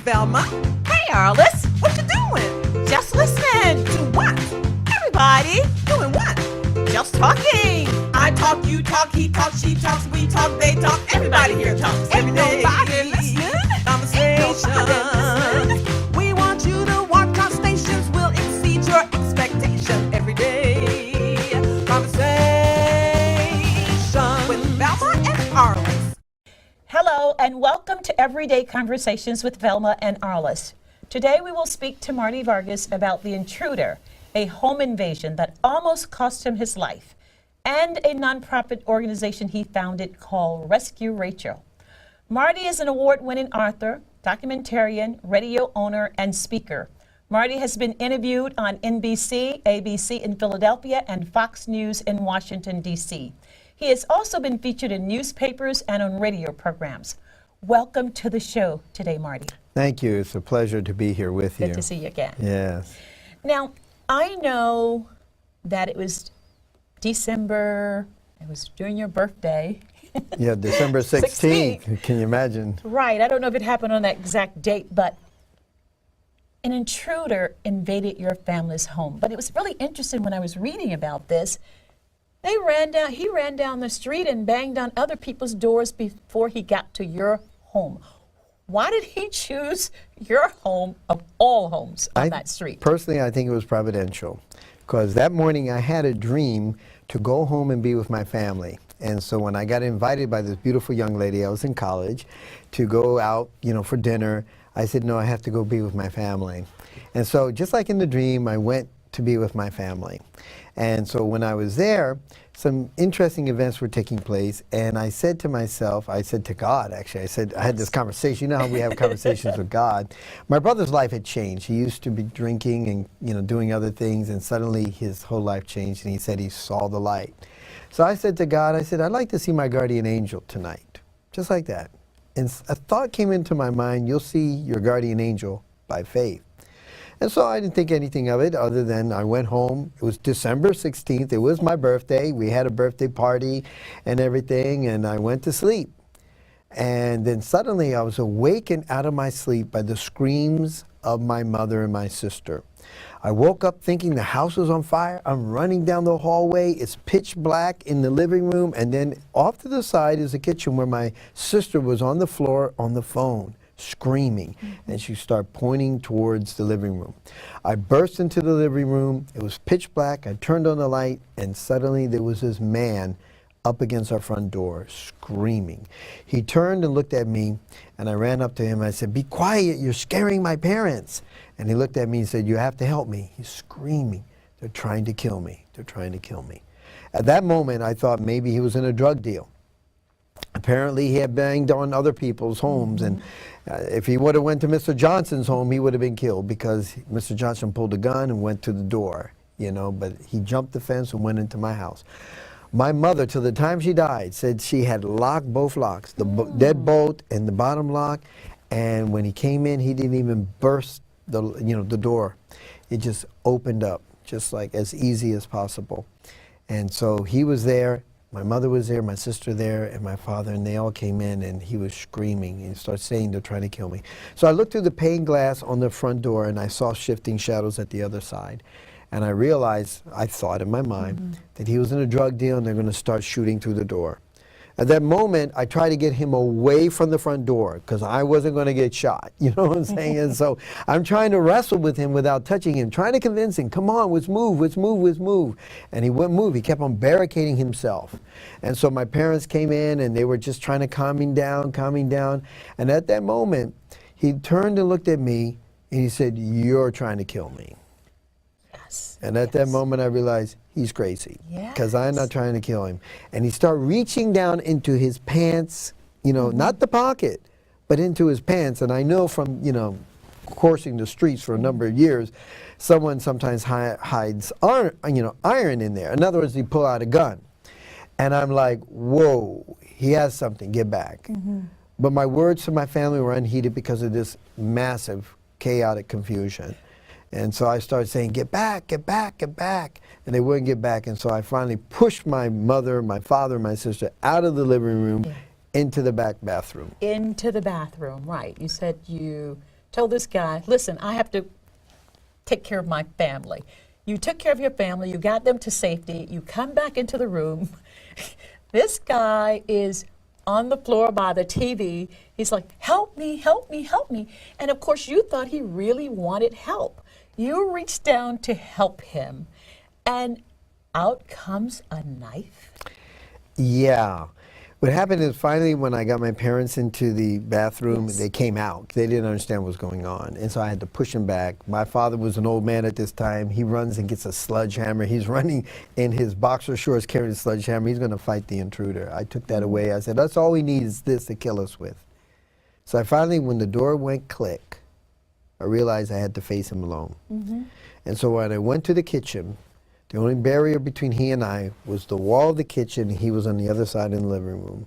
Velma. Hey, Arliss, what you doing? Just listening to what? Everybody doing what? Just talking. I talk, you talk, he talks, she talks, we talk, they talk. Everybody here talks. Ain't nobody listening. Conversation. We want you to watch our stations. We'll exceed your expectation every day. Conversation with Velma and Arliss. Hello and welcome to Everyday Conversations with Velma and Arliss. Today we will speak to Marty Vargas about the Intruder, a home invasion that almost cost him his life, and a nonprofit organization he founded called Rescue Rachel. Marty is an award-winning author, documentarian, radio owner, and speaker. Marty has been interviewed on NBC, ABC in Philadelphia, and Fox News in Washington, D.C. He has also been featured in newspapers and on radio programs. Welcome to the show today, Marty. Thank you. It's a pleasure to be here with you. Good to see you again. Yes. Now, I know that it was December, it was during your birthday. Yeah, December 16th. Can you imagine? Right. I don't know if it happened on that exact date, but an intruder invaded your family's home. But it was really interesting when I was reading about this. He ran down the street and banged on other people's doors before he got to your home. Why did he choose your home of all homes on that street? Personally, I think it was providential, because that morning I had a dream to go home and be with my family. And so when I got invited by this beautiful young lady, I was in college, to go out, for dinner, I said, no, I have to go be with my family. And so just like in the dream, I went to be with my family. And so when I was there, some interesting events were taking place, and I said to myself, I said to God, actually, I had this conversation. You know how we have conversations with God. My brother's life had changed. He used to be drinking and doing other things, and suddenly his whole life changed, and he said he saw the light. So I said to God, I'd like to see my guardian angel tonight, just like that. And a thought came into my mind, you'll see your guardian angel by faith. And so I didn't think anything of it other than I went home. It was December 16th. It was my birthday. We had a birthday party and everything, and I went to sleep. And then suddenly I was awakened out of my sleep by the screams of my mother and my sister. I woke up thinking the house was on fire. I'm running down the hallway. It's pitch black in the living room. And then off to the side is the kitchen where my sister was on the floor on the phone, screaming, and she started pointing towards the living room. I burst into the living room. It was pitch black. I turned on the light, and suddenly there was this man up against our front door screaming. He turned and looked at me, and I ran up to him. I said, "Be quiet, you're scaring my parents." And he looked at me and said, "You have to help me." He's screaming. "They're trying to kill me. They're trying to kill me." At that moment, I thought maybe he was in a drug deal. Apparently, he had banged on other people's homes, and if he would have went to Mr. Johnson's home, he would have been killed, because Mr. Johnson pulled a gun and went to the door, but he jumped the fence and went into my house. My mother, till the time she died, said she had locked both locks, the deadbolt and the bottom lock, and when he came in, he didn't even burst the door. It just opened up, just like as easy as possible. And so he was there. My mother was there, my sister there, and my father, and they all came in, and he was screaming. He started saying they're trying to kill me. So I looked through the pane glass on the front door, and I saw shifting shadows at the other side. And I realized, I thought in my mind, that he was in a drug deal, and they're going to start shooting through the door. At that moment, I tried to get him away from the front door, because I wasn't going to get shot, you know what I'm saying? And so I'm trying to wrestle with him without touching him, trying to convince him, come on, let's move, let's move, let's move. And he wouldn't move. He kept on barricading himself. And so my parents came in, and they were just trying to calm him down. And at that moment, he turned and looked at me, and he said, "You're trying to kill me." And at that moment, I realized he's crazy, because I'm not trying to kill him. And he started reaching down into his pants, not the pocket, but into his pants. And I know from, coursing the streets for a number of years, someone sometimes hides iron in there. In other words, he pull out a gun. And I'm like, whoa, he has something, get back. But my words to my family were unheeded because of this massive, chaotic confusion. And so I started saying, "Get back, get back, get back." And they wouldn't get back. And so I finally pushed my mother, my father, my sister out of the living room into the back bathroom. Into the bathroom, right. You said you told this guy, listen, I have to take care of my family. You took care of your family, you got them to safety, you come back into the room. This guy is on the floor by the TV. He's like, help me, help me, help me. And of course, you thought he really wanted help. You reached down to help him, and out comes a knife. Yeah. What happened is finally when I got my parents into the bathroom, Yes. they came out. They didn't understand what was going on. And so I had to push them back. My father was an old man at this time. He runs and gets a sledgehammer. He's running in his boxer shorts carrying a sledgehammer. He's going to fight the intruder. I took that away. I said, that's all we need is this to kill us with. So I finally, when the door went click, I realized I had to face him alone. And so when I went to the kitchen, the only barrier between he and I was the wall of the kitchen. He was on the other side in the living room.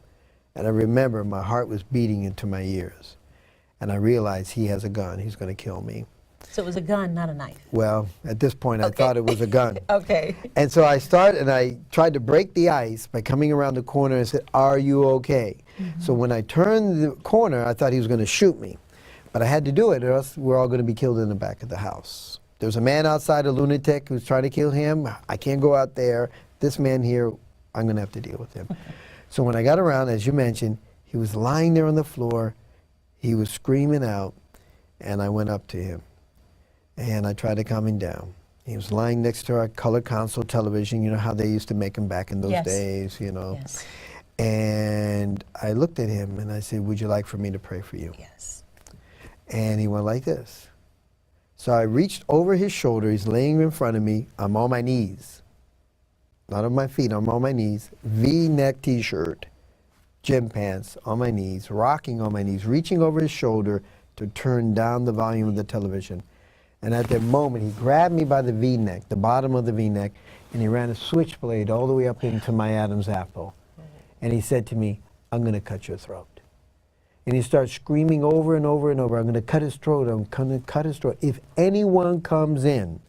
And I remember my heart was beating into my ears. And I realized he has a gun. He's going to kill me. So it was a gun, not a knife. Well, at this point, I Okay. thought it was a gun. Okay. And so I started, and I tried to break the ice by coming around the corner and said, are you okay? So when I turned the corner, I thought he was going to shoot me. But I had to do it, or else we're all going to be killed in the back of the house. There's a man outside, a lunatic, who's trying to kill him. I can't go out there. This man here, I'm going to have to deal with him. So when I got around, as you mentioned, he was lying there on the floor. He was screaming out, and I went up to him. And I tried to calm him down. He was lying next to our color console television. You know how they used to make them back in those Yes. days, you know. Yes. And I looked at him, and I said, would you like for me to pray for you? Yes. And he went like this. So I reached over his shoulder. He's laying in front of me. I'm on my knees. Not on my feet, I'm on my knees. V-neck t-shirt, gym pants, on my knees, rocking on my knees, reaching over his shoulder to turn down the volume of the television. And at that moment, he grabbed me by the V-neck, the bottom of the V-neck, and he ran a switchblade all the way up into my Adam's apple. And he said to me, I'm going to cut your throat. And he starts screaming over and over and over, I'm going to cut his throat, I'm going to cut his throat. If anyone comes in,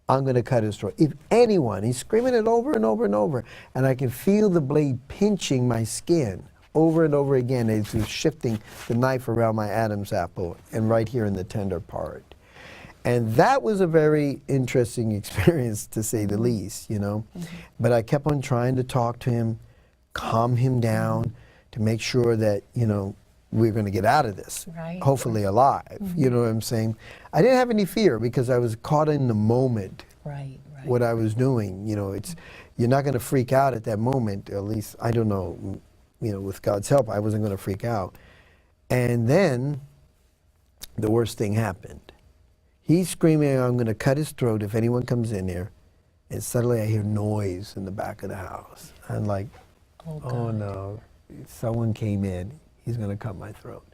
I'm going to cut his throat. If anyone, he's screaming it over and over and over. And I can feel the blade pinching my skin over and over again as he's shifting the knife around my Adam's apple and right here in the tender part. And that was a very interesting experience, to say the least, you know. But I kept on trying to talk to him, calm him down, to make sure that, you know, we're going to get out of this, Right. hopefully alive. You know what I'm saying? I didn't have any fear because I was caught in the moment, Right, right. what I was doing. You know, it's, you're not going to freak out at that moment, at least, I don't know, you know, with God's help, I wasn't going to freak out. And then the worst thing happened. He's screaming, I'm going to cut his throat if anyone comes in here. And suddenly I hear noise in the back of the house. I'm like, Oh, oh God. no, someone came in. He's going to cut my throat.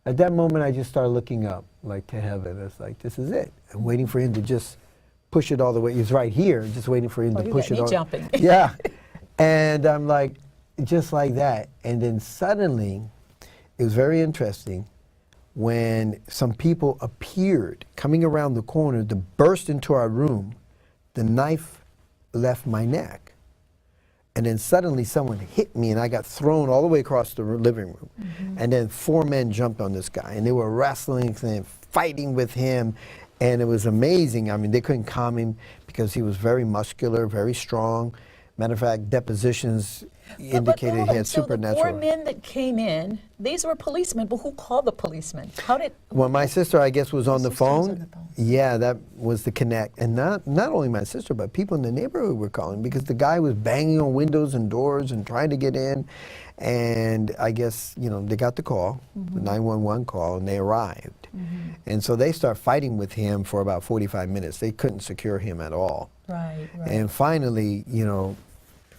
At that moment, I just started looking up, like to heaven. It's like, this is it. I'm waiting for him to just push it all the way. He's right here, just waiting for him Oh, to you push got it me all. jumping. Yeah. And I'm like, just like that. And then suddenly, it was very interesting when some people appeared coming around the corner to burst into our room. The knife left my neck. And then suddenly someone hit me and I got thrown all the way across the living room. And then 4 men jumped on this guy and they were wrestling and fighting with him. And it was amazing. I mean, they couldn't calm him because he was very muscular, very strong. Matter of fact, depositions indicated hold he on. had So supernatural. the 4 men that came in, these were policemen, but who called the policemen? How did? Well, my sister, I guess, was on the sister was phone. on the phone. Yeah, that was the connect. And not only my sister, but people in the neighborhood were calling because the guy was banging on windows and doors and trying to get in. And I guess, you know, they got the call, the 911 call, and they arrived. And so they start fighting with him for about 45 minutes. They couldn't secure him at all. Right, right. And finally, you know,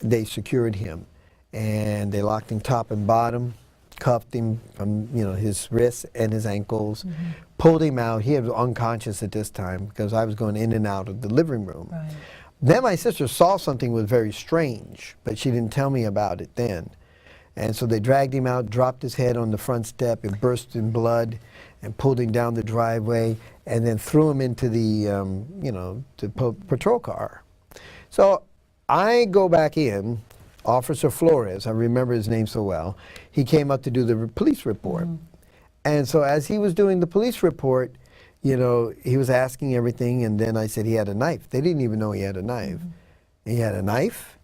they secured him. And they locked him top and bottom, cuffed him from, you know, his wrists and his ankles, pulled him out. He was unconscious at this time because I was going in and out of the living room. Right. Then my sister saw something was very strange, but she didn't tell me about it then. And so they dragged him out, dropped his head on the front step, and burst in blood, and pulled him down the driveway, and then threw him into the, you know, the patrol car. So I go back in. Officer Flores, I remember his name so well, he came up to do the police report. And so as he was doing the police report, you know, he was asking everything, and then I said he had a knife. They didn't even know he had a knife. He had a knife.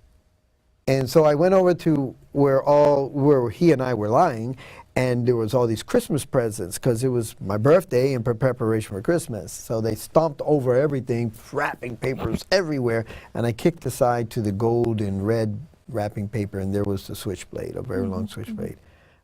And so I went over to where he and I were lying, and there was all these Christmas presents because it was my birthday and preparation for Christmas. So they stomped over everything, wrapping papers everywhere, and I kicked aside to the gold and red wrapping paper, and there was the switchblade, a very long switchblade.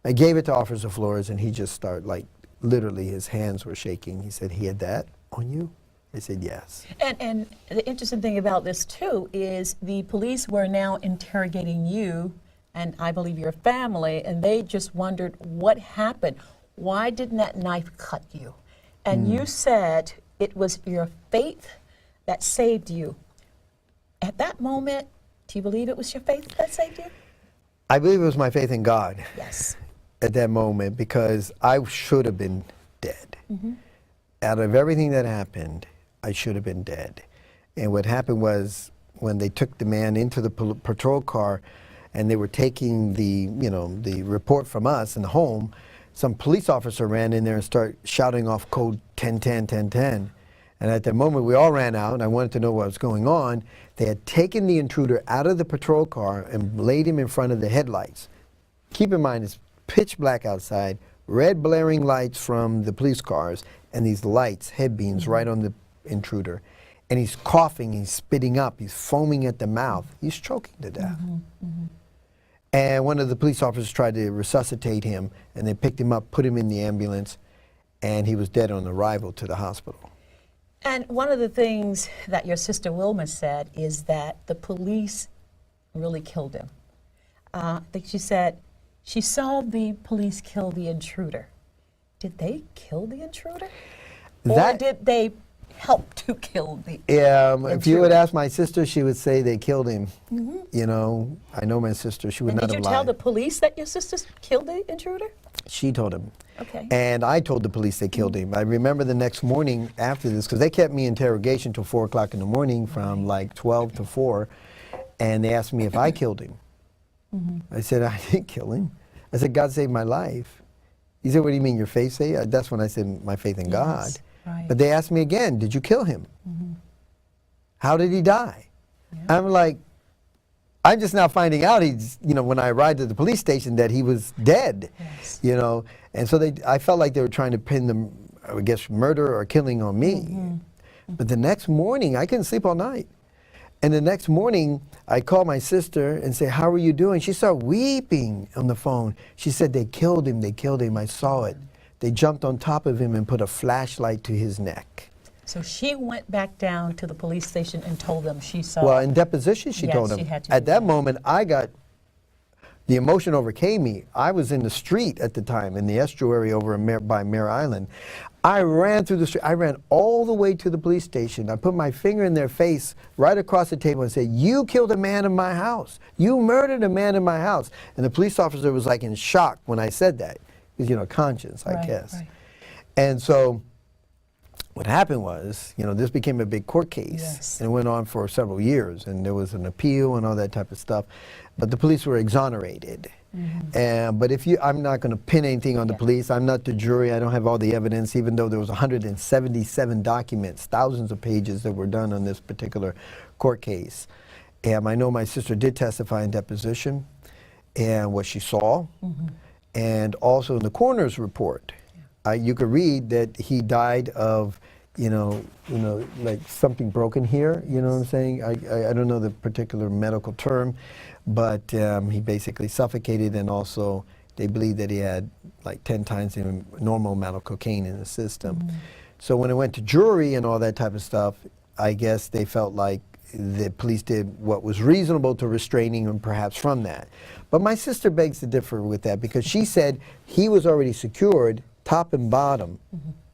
I gave it to Officer Flores, and he just started, like, literally his hands were shaking. He said, "He had that on you?" I said, "Yes." And the interesting thing about this too is the police were now interrogating you and I believe your family, and they just wondered what happened. Why didn't that knife cut you? And you said it was your faith that saved you. At that moment, do you believe it was your faith that saved you? I believe it was my faith in God. Yes. At that moment, because I should have been dead. Out of everything that happened, I should have been dead. And what happened was when they took the man into the patrol car and they were taking the, you know, the report from us in the home, some police officer ran in there and started shouting off code 1010, 1010. And at that moment, we all ran out, and I wanted to know what was going on. They had taken the intruder out of the patrol car and laid him in front of the headlights. Keep in mind, it's pitch black outside, red blaring lights from the police cars, and these lights, head beams, right on the intruder. And he's coughing, he's spitting up, he's foaming at the mouth. He's choking to death. And one of the police officers tried to resuscitate him, and they picked him up, put him in the ambulance, and he was dead on arrival to the hospital. And one of the things that your sister Wilma said is that the police really killed him. I think she said she saw the police kill the intruder. Did they kill the intruder? Or did they help to kill the intruder? If you would ask my sister, she would say they killed him. You know, I know my sister, she would not have lied. Did you tell the police that your sister killed the intruder? She told him. Okay. And I told the police they killed him. I remember the next morning after this, because they kept me in interrogation till 4 o'clock in the morning from like 12 to 4, and they asked me if I killed him. I said, I didn't kill him. I said, God saved my life. He said, what do you mean, your faith saved? That's when I said my faith in God. Right. But they asked me again, did you kill him? How did he die? I'm like, I'm just now finding out he's, you know, when I arrived at the police station that he was dead, you know. And so I felt like they were trying to pin the, I guess, murder or killing on me. But the next morning, I couldn't sleep all night. And the next morning, I called my sister and said, how are you doing? She started weeping on the phone. She said, they killed him, they killed him. I saw it. They jumped on top of him and put a flashlight to his neck. So she went back down to the police station and told them she saw. Well, in deposition, she told them. At that moment, the emotion overcame me. I was in the street at the time, in the estuary over by Mare Island. I ran through the street. I ran all the way to the police station. I put my finger in their face right across the table and said, you killed a man in my house. You murdered a man in my house. And the police officer was like in shock when I said that. Because, you know, conscience, I guess. And so what happened was, you know, this became a big court case. And it went on for several years. And there was an appeal and all that type of stuff. But the police were exonerated. But I'm not going to pin anything on the police. I'm not the jury. I don't have all the evidence, even though there was 177 documents, thousands of pages that were done on this particular court case. I know my sister did testify in deposition and what she saw. And also in the coroner's report, you could read that he died of, you know, like something broken here. You know what I'm saying? I don't know the particular medical term, but he basically suffocated, and also they believe that he had like 10 times the normal amount of cocaine in the system. So when it went to jury and all that type of stuff, I guess they felt like the police did what was reasonable to restraining him perhaps from that. But my sister begs to differ with that, because she said he was already secured top and bottom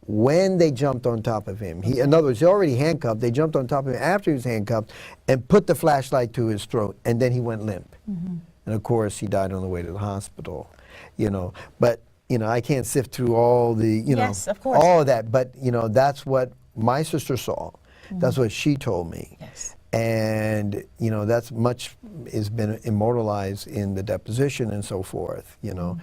when they jumped on top of him. In other words, he already handcuffed. They jumped on top of him after he was handcuffed and put the flashlight to his throat, and then he went limp. And of course, he died on the way to the hospital, you know. But, you know, I can't sift through all the, you know, all of that. But, you know, that's what my sister saw. That's what she told me. And, you know, that's much has been immortalized in the deposition and so forth, you know.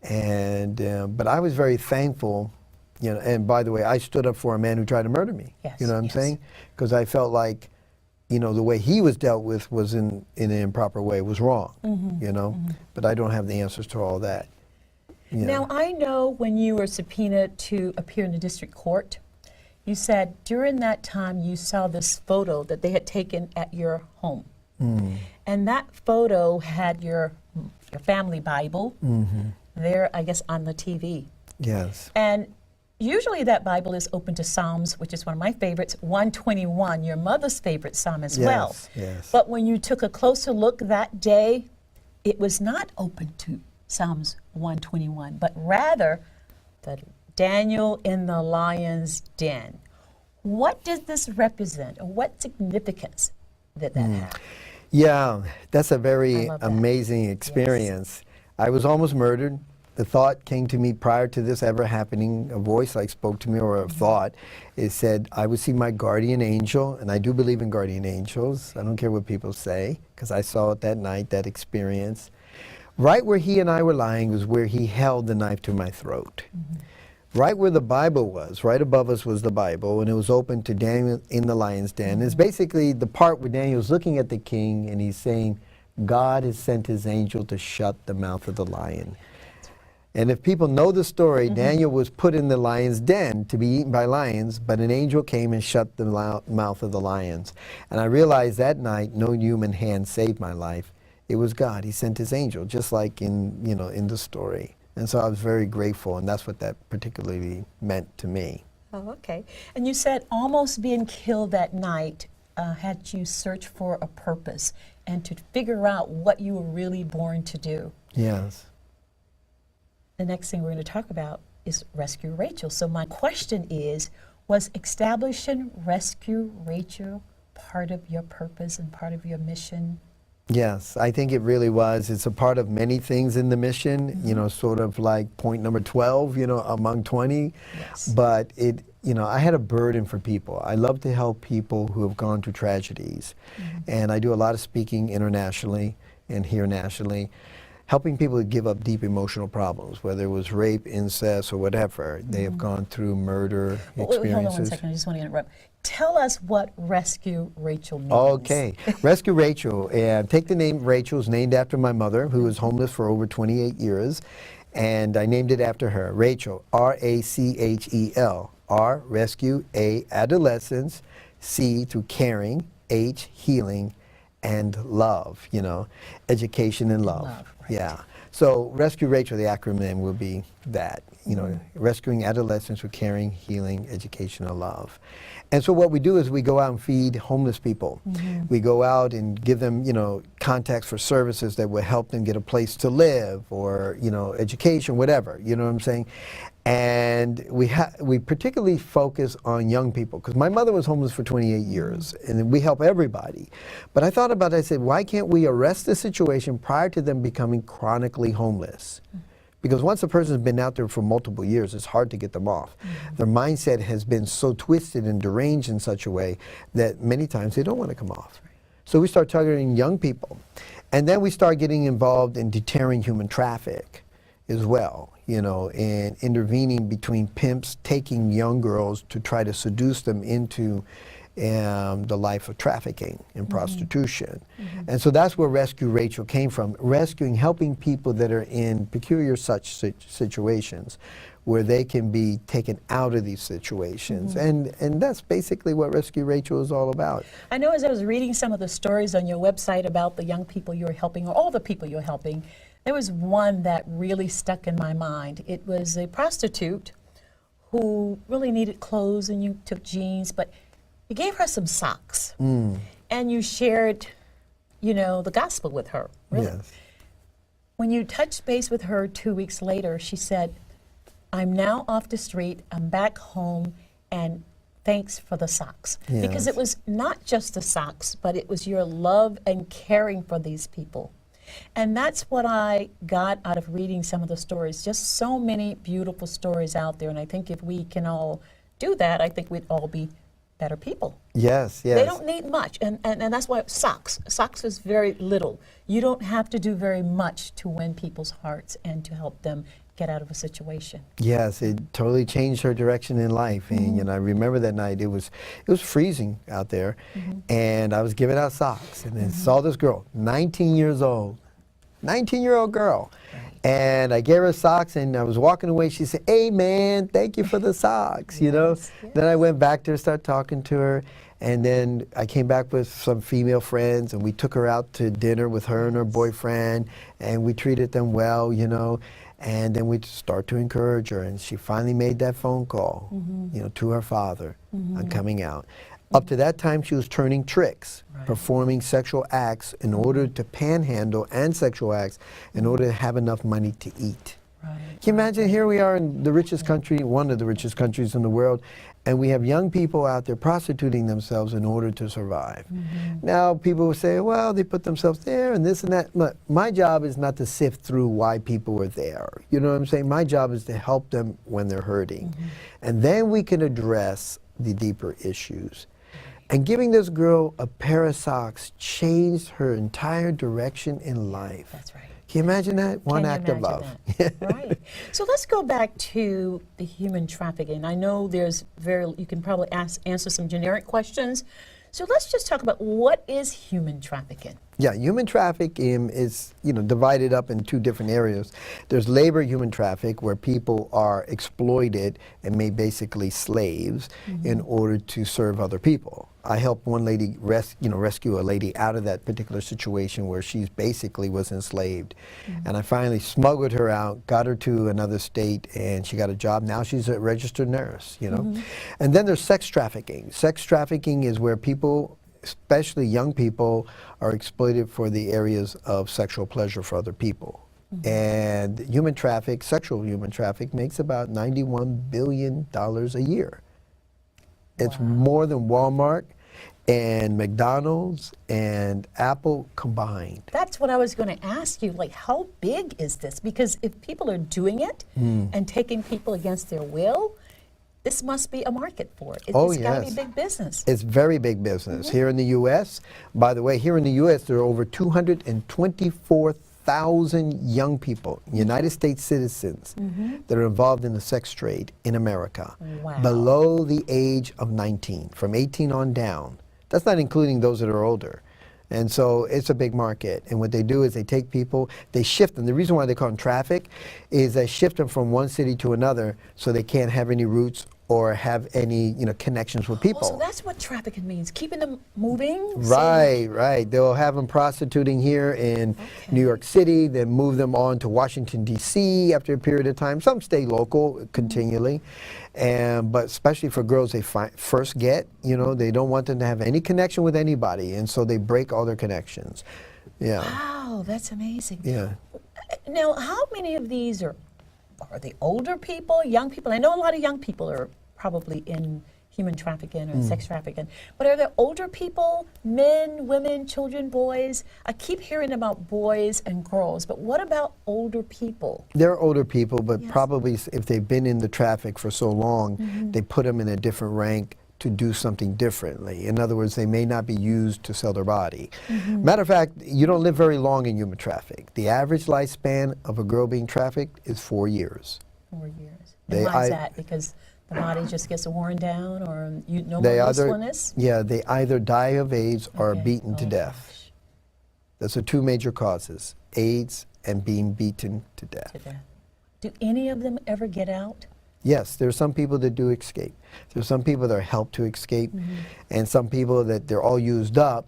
And but I was very thankful, you know. And by the way, I stood up for a man who tried to murder me. Yes, You know what I'm yes. saying? Because I felt like, you know, the way he was dealt with was in an improper way, was wrong. You know, but I don't have the answers to all that. You Now, know. I know when you were subpoenaed to appear in the district court, you said during that time you saw this photo that they had taken at your home. And that photo had your family Bible there, I guess, on the TV. Yes. And usually that Bible is open to Psalms, which is one of my favorites, 121, your mother's favorite psalm as well. Yes, yes. But when you took a closer look that day, it was not open to Psalms 121, but rather the Daniel in the lion's den. What does this represent, or what significance did that have? Yeah, that's a I very love that. amazing experience. I was almost murdered. The thought came to me prior to this ever happening. A voice like spoke to me, or a thought. It said, I would see my guardian angel, and I do believe in guardian angels. I don't care what people say, because I saw it that night, that experience. Right where he and I were lying was where he held the knife to my throat. Right where the Bible was, right above us was the Bible, and it was open to Daniel in the lion's den. It's basically the part where Daniel's looking at the king and he's saying, God has sent his angel to shut the mouth of the lion. And if people know the story, Daniel was put in the lion's den to be eaten by lions, but an angel came and shut the mouth of the lions. And I realized that night, no human hand saved my life. It was God. He sent his angel, just like in, you know, in the story. And so I was very grateful, and that's what that particularly meant to me. Oh, okay. And you said almost being killed that night had you search for a purpose and to figure out what you were really born to do. Yes. The next thing we're going to talk about is Rescue Rachel. So my question is, was establishing Rescue Rachel part of your purpose and part of your mission? Yes, I think it really was. It's a part of many things in the mission, you know, sort of like point number 12, you know, among 20. Yes. But it, you know, I had a burden for people. I love to help people who have gone through tragedies. And I do a lot of speaking internationally and here nationally, helping people to give up deep emotional problems, whether it was rape, incest, or whatever. They have gone through murder Wait, experiences. hold on one second. I just want to interrupt. Tell us what Rescue Rachel means. Okay. Rescue Rachel. Take the name Rachel. It's named after my mother, who was homeless for over 28 years. And I named it after her. Rachel, R-A-C-H-E-L. R, rescue, A, adolescence, C, through caring, H, healing, and love, you know, education and love. Right. Yeah. So Rescue Rachel, the acronym will be that, you know, rescuing adolescents with caring, healing, education, and love. And so what we do is we go out and feed homeless people. We go out and give them, you know, contacts for services that will help them get a place to live, or, you know, education, whatever, you know what I'm saying? And we particularly focus on young people, because my mother was homeless for 28 years, and we help everybody. But I thought about it, I said, why can't we arrest the situation prior to them becoming chronically homeless? Because once a person's been out there for multiple years, it's hard to get them off. Their mindset has been so twisted and deranged in such a way that many times they don't want to come off. So we start targeting young people. And then we start getting involved in deterring human traffic as well, you know, and intervening between pimps taking young girls to try to seduce them into the life of trafficking and prostitution. And so that's where Rescue Rachel came from, helping people that are in peculiar such situations where they can be taken out of these situations. And that's basically what Rescue Rachel is all about. I know as I was reading some of the stories on your website about the young people you're helping, or all the people you're helping, there was one that really stuck in my mind. It was a prostitute who really needed clothes, and you took jeans, but you gave her some socks. And you shared, you know, the gospel with her. Really. Yes. When you touched base with her 2 weeks later, she said, I'm now off the street, I'm back home, and thanks for the socks. Because it was not just the socks, but it was your love and caring for these people. And that's what I got out of reading some of the stories. Just so many beautiful stories out there. And I think if we can all do that, I think we'd all be better people. Yes, yes. They don't need much. And that's why socks is very little. You don't have to do very much to win people's hearts and to help them get out of a situation. Yes, it totally changed her direction in life. And you know, I remember that night it was freezing out there, and I was giving out socks, and then saw this girl, 19 years old, 19-year-old girl. And I gave her socks, and I was walking away. She said, "Hey, man, thank you for the socks," you know. Then I went back to her, started talking to her, and then I came back with some female friends, and we took her out to dinner with her and her boyfriend, and we treated them well, you know. And then we start to encourage her, and she finally made that phone call, you know, to her father on coming out. Up to that time, she was turning tricks, performing sexual acts in order to panhandle, and sexual acts in order to have enough money to eat. Can you imagine, here we are in the richest country, one of the richest countries in the world, and we have young people out there prostituting themselves in order to survive. Now, people will say, well, they put themselves there and this and that. Look, my job is not to sift through why people are there. You know what I'm saying? My job is to help them when they're hurting. And then we can address the deeper issues. And giving this girl a pair of socks changed her entire direction in life. That's right. Can you imagine that? One act of love. Right. So let's go back to the human trafficking. I know there's you can probably answer some generic questions. So let's just talk about, what is human trafficking? Yeah, human trafficking is, you know, divided up in two different areas. There's labor human traffic, where people are exploited and made basically slaves in order to serve other people. I helped one lady rescue a lady out of that particular situation where she basically was enslaved. And I finally smuggled her out, got her to another state, and she got a job. Now she's a registered nurse, you know. And then there's sex trafficking. Sex trafficking is where people, especially young people, are exploited for the areas of sexual pleasure for other people. And human traffic, sexual human traffic, makes about $91 billion a year. It's more than Walmart and McDonald's and Apple combined. That's what I was going to ask you. Like, how big is this? Because if people are doing it and taking people against their will, this must be a market for it. It's got to be big business. It's very big business. Here in the U.S., by the way, here in the U.S., there are over 224,000 young people, United States citizens, that are involved in the sex trade in America, below the age of 19, from 18 on down. That's not including those that are older. And so it's a big market. And what they do is they take people, they shift them. The reason why they call them traffic is they shift them from one city to another so they can't have any roots or have any, you know, connections with people. So that's what trafficking means, keeping them moving? Right, right. They'll have them prostituting here in New York City, then move them on to Washington, D.C. after a period of time. Some stay local continually. But especially for girls they first get, you know, they don't want them to have any connection with anybody, and so they break all their connections. Yeah. Wow, that's amazing. Yeah. Now, how many of these are they older people, young people? I know a lot of young people are probably in human trafficking or sex trafficking, but are there older people, men, women, children, boys? I keep hearing about boys and girls, but what about older people? There are older people, but probably if they've been in the traffic for so long, they put them in a different rank to do something differently. In other words, they may not be used to sell their body. Matter of fact, you don't live very long in human traffic. The average lifespan of a girl being trafficked is 4 years. 4 years. And why is that? Because the body just gets worn down, or no more usefulness? Yeah, they either die of AIDS or are beaten to death. Gosh. Those are two major causes, AIDS and being beaten to death. Do any of them ever get out? Yes, there are some people that do escape. There are some people that are helped to escape, and some people that they're all used up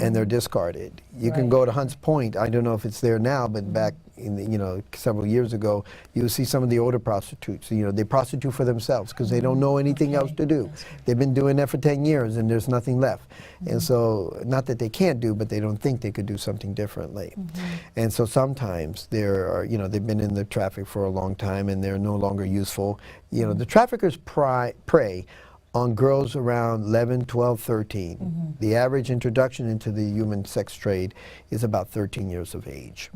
and they're discarded. You can go to Hunts Point. I don't know if it's there now, but back in the, several years ago, you would see some of the older prostitutes. They prostitute for themselves because they don't know anything else to do. They've been doing that for 10 years and there's nothing left. And so, not that they can't do, but they don't think they could do something differently. And so sometimes there are, they've been in the traffic for a long time and they're no longer useful. The traffickers prey on girls around 11, 12, 13. The average introduction into the human sex trade is about 13 years of age.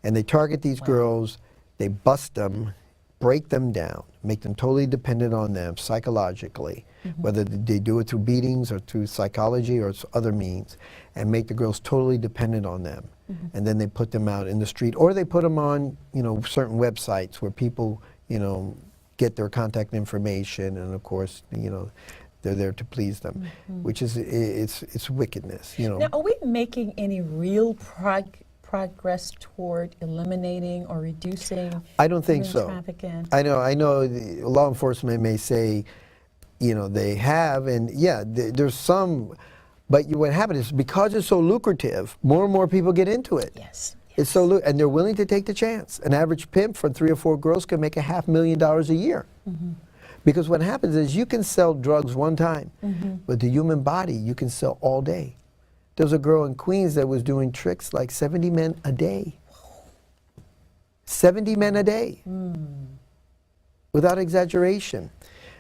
And they target these girls, they bust them, break them down, make them totally dependent on them psychologically, whether they do it through beatings or through psychology or other means, and make the girls totally dependent on them. And then they put them out in the street, or they put them on, you know, certain websites where people, you know, get their contact information, and of course, you know, they're there to please them, which is, it's wickedness, you know. Now, are we making any real progress toward eliminating or reducing I don't think human so. trafficking? I know the law enforcement may say, you know, they have, and yeah, there's some, but what happens is because it's so lucrative, more and more people get into it. Yes. It's so and they're willing to take the chance. An average pimp for 3 or 4 girls can make $500,000 a year. Because what happens is you can sell drugs one time, but the human body you can sell all day. There was a girl in Queens that was doing tricks like 70 men a day. 70 men a day. Without exaggeration.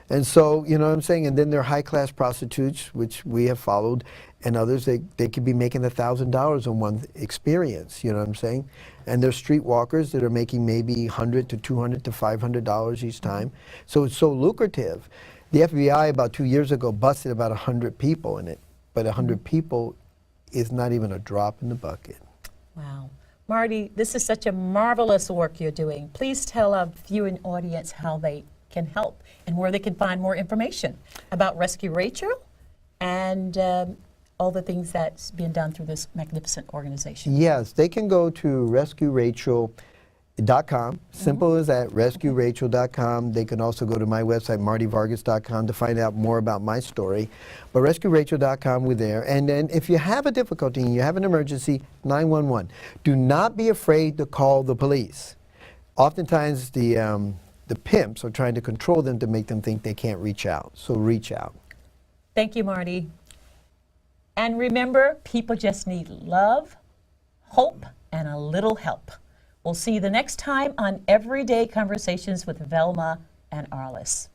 And so, you know what I'm saying? And then there are high-class prostitutes, which we have followed, and others, they could be making $1,000 on one experience, you know what I'm saying? And there's streetwalkers that are making maybe $100 to $200 to $500 each time. So it's so lucrative. The FBI about 2 years ago busted about 100 people in it, but 100 people is not even a drop in the bucket. Wow. Marty, this is such a marvelous work you're doing. Please tell our viewing audience how they can help and where they can find more information about Rescue Rachel and all the things that's being done through this magnificent organization. Yes, they can go to rescuerachel.com. Simple as that, rescuerachel.com. They can also go to my website, martyvargas.com, to find out more about my story. But rescuerachel.com, we're there. And then if you have a difficulty and you have an emergency, 911. Do not be afraid to call the police. Oftentimes the pimps are trying to control them to make them think they can't reach out. So reach out. Thank you, Marty. And remember, people just need love, hope, and a little help. We'll see you the next time on Everyday Conversations with Velma and Arliss.